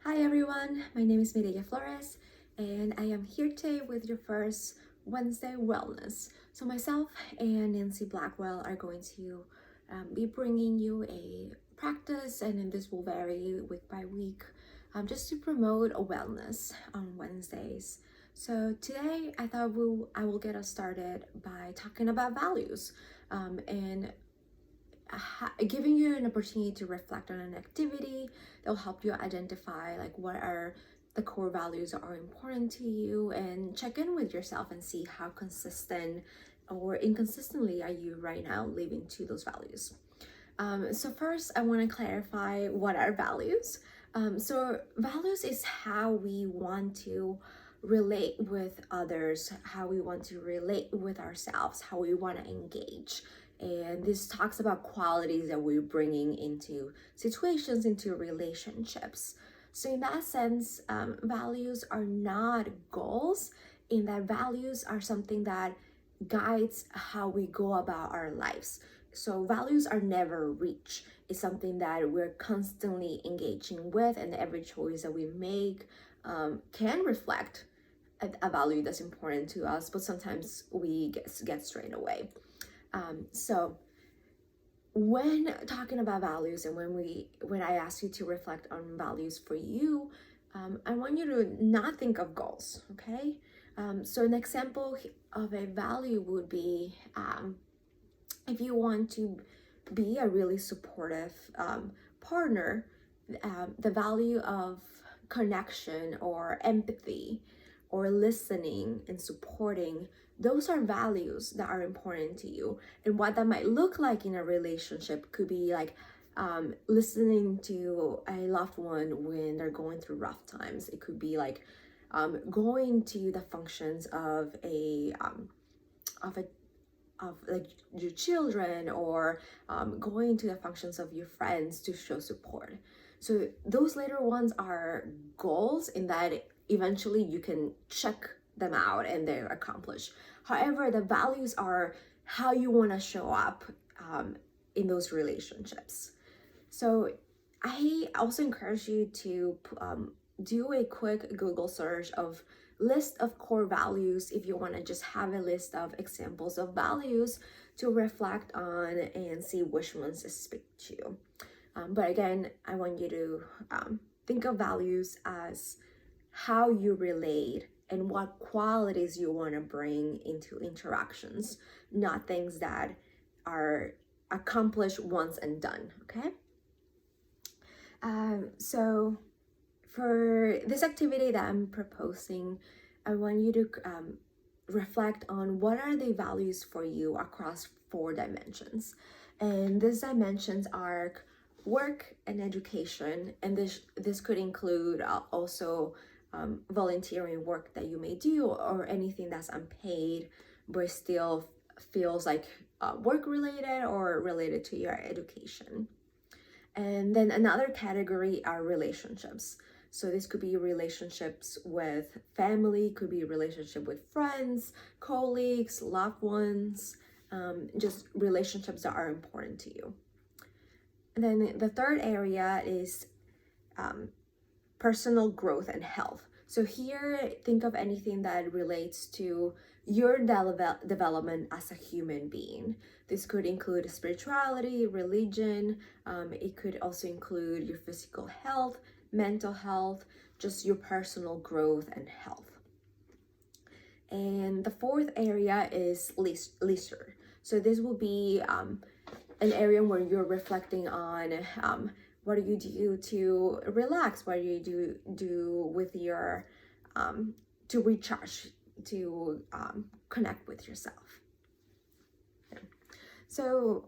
Hi everyone, my name is Mireya Flores and I am here today with your first Wednesday Wellness. So myself and Nancy Blackwell are going to be bringing you a practice, and then this will vary week by week, just to promote a wellness on Wednesdays. So today I will get us started by talking about values, and giving you an opportunity to reflect on an activity that will help you identify like what are the core values that are important to you, and check in with yourself and see how consistent or inconsistently are you right now living to those values. So first I want to clarify what are values. So values is how we want to relate with others, how we want to relate with ourselves, how we want to engage. And this talks about qualities that we're bringing into situations, into relationships. So in that sense, values are not goals, in that values are something that guides how we go about our lives. So values are never reached. It's something that we're constantly engaging with, and every choice that we make can reflect a value that's important to us, but sometimes we get strayed away. So when talking about values, and when I ask you to reflect on values for you, I want you to not think of goals, okay? So an example of a value would be, if you want to be a really supportive partner, the value of connection or empathy or listening and supporting, those are values that are important to you. And what that might look like in a relationship could be like listening to a loved one when they're going through rough times. It could be like going to the functions of a of like your children, or going to the functions of your friends to show support. So those later ones are goals in that eventually you can check them out and they're accomplished. However, the values are how you want to show up in those relationships. So I also encourage you to do a quick Google search of list of core values if you want to just have a list of examples of values to reflect on and see which ones speak to you. But again, I want you to think of values as how you relate and what qualities you want to bring into interactions, not things that are accomplished once and done, okay? So for this activity that I'm proposing, I want you to reflect on what are the values for you across 4 dimensions. And these dimensions are work and education, and this could include also volunteering work that you may do, or anything that's unpaid but still feels like work related or related to your education. And then another category are relationships. So this could be relationships with family, could be relationship with friends, colleagues, loved ones, just relationships that are important to you. And then the third area is personal growth and health. So here, think of anything that relates to your development as a human being. This could include spirituality, religion. It could also include your physical health, mental health, just your personal growth and health. And the fourth area is leisure. So this will be an area where you're reflecting on what do you do to relax? What do you do with your to recharge, to connect with yourself? So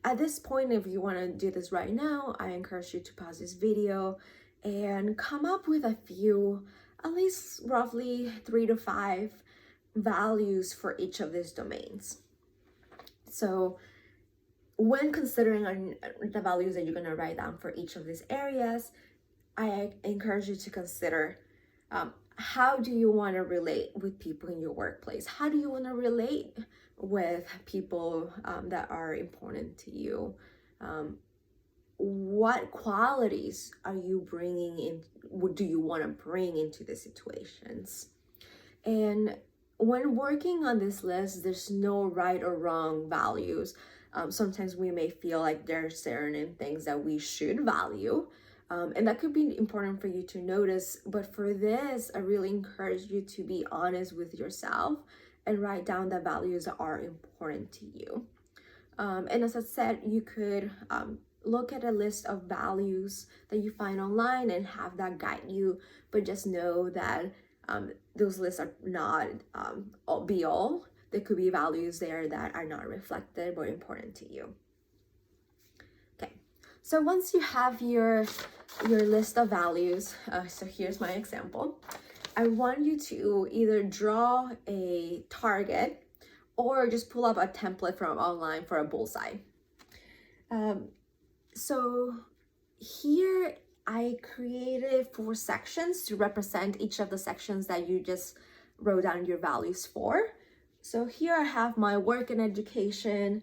at this point, if you want to do this right now, I encourage you to pause this video and come up with a few, at least roughly 3 to 5 values for each of these domains. So when considering the values that you're going to write down for each of these areas, I encourage you to consider how do you want to relate with people in your workplace? How do you want to relate with people that are important to you? what qualities are you bringing in? What do you want to bring into the situations? And when working on this list, there's no right or wrong values. Sometimes we may feel like there are certain things that we should value, and that could be important for you to notice. But for this, I really encourage you to be honest with yourself and write down the values that are important to you. And as I said, you could look at a list of values that you find online and have that guide you, but just know that those lists are not all be all. There could be values there that are not reflected but important to you. Okay, so once you have your list of values, so here's my example. I want you to either draw a target or just pull up a template from online for a bullseye. So here I created 4 sections to represent each of the sections that you just wrote down your values for. So here I have my work and education,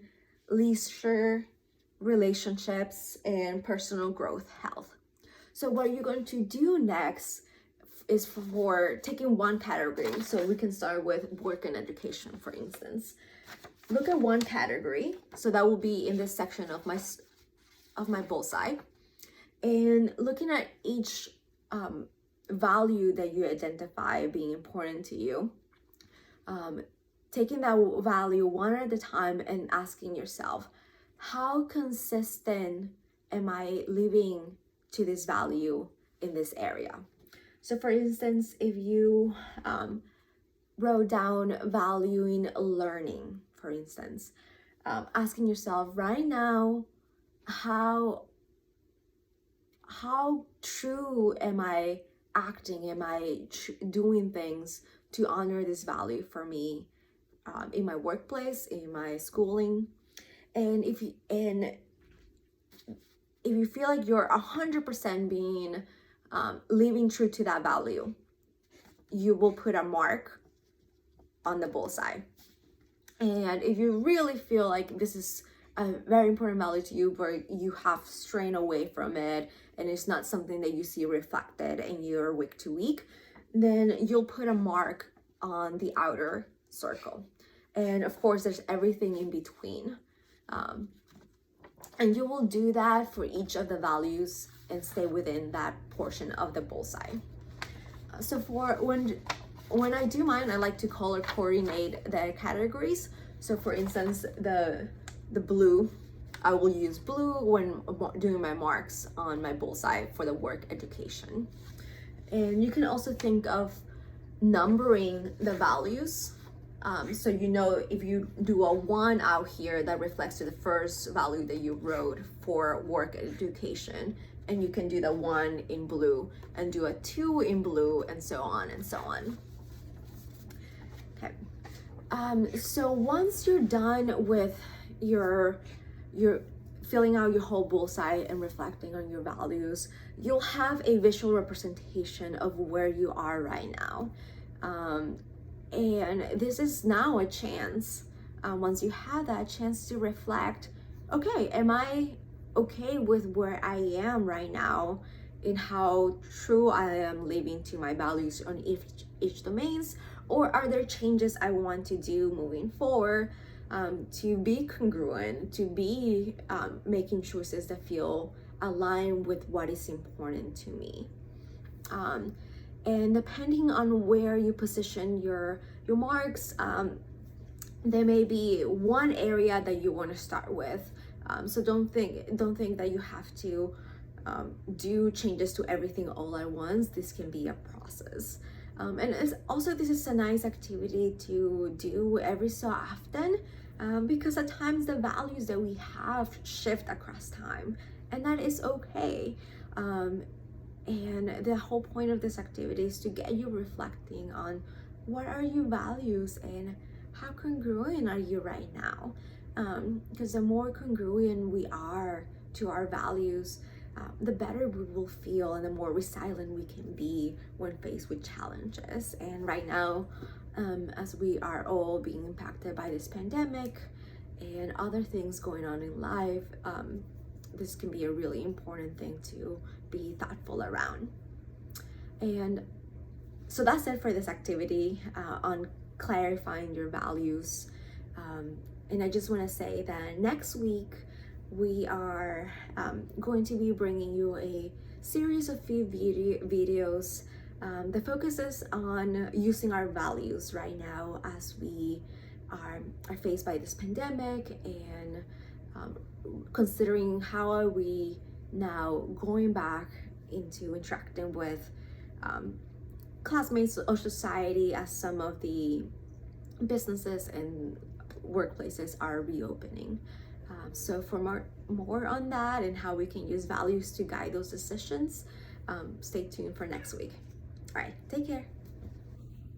leisure, relationships, and personal growth, health. So what you're going to do next is for taking one category. So we can start with work and education, for instance. Look at one category. So that will be in this section of my bullseye. And looking at each value that you identify being important to you, taking that value one at a time and asking yourself, how consistent am I living to this value in this area? So for instance, if you wrote down valuing learning, for instance, asking yourself right now, how true am I acting? Am I doing things to honor this value for me in my workplace, in my schooling? And if you feel like you're 100% being living true to that value, you will put a mark on the bullseye. And if you really feel like this is a very important value to you, but you have strayed away from it and it's not something that you see reflected in your week to week, then you'll put a mark on the outer circle. And of course, there's everything in between. And you will do that for each of the values and stay within that portion of the bullseye. So for when I do mine, I like to color coordinate the categories. So for instance, the blue, I will use blue when doing my marks on my bullseye for the work education. And you can also think of numbering the values. So you know, if you do a 1 out here, that reflects to the first value that you wrote for work education, and you can do the 1 in blue and do a 2 in blue, and so on and so on. Okay. So once you're done with your filling out your whole bullseye and reflecting on your values, you'll have a visual representation of where you are right now. And this is now a chance, once you have that chance, to reflect, okay, am I okay with where I am right now in how true I am living to my values on each domains, or are there changes I want to do moving forward to be congruent, to be making choices that feel aligned with what is important to me. And depending on where you position your marks, there may be one area that you want to start with. So don't think that you have to do changes to everything all at once. This can be a process. And this is a nice activity to do every so often, because at times the values that we have shift across time, and that is okay. And the whole point of this activity is to get you reflecting on what are your values and how congruent are you right now. Because the more congruent we are to our values, the better we will feel and the more resilient we can be when faced with challenges. And right now, as we are all being impacted by this pandemic and other things going on in life, this can be a really important thing to be thoughtful around. And so that's it for this activity on clarifying your values. And I just want to say that next week we are going to be bringing you a series of few videos that focuses on using our values right now as we are faced by this pandemic, and considering how are we now going back into interacting with classmates or society as some of the businesses and workplaces are reopening. So for more on that and how we can use values to guide those decisions, stay tuned for next week. All right, take care.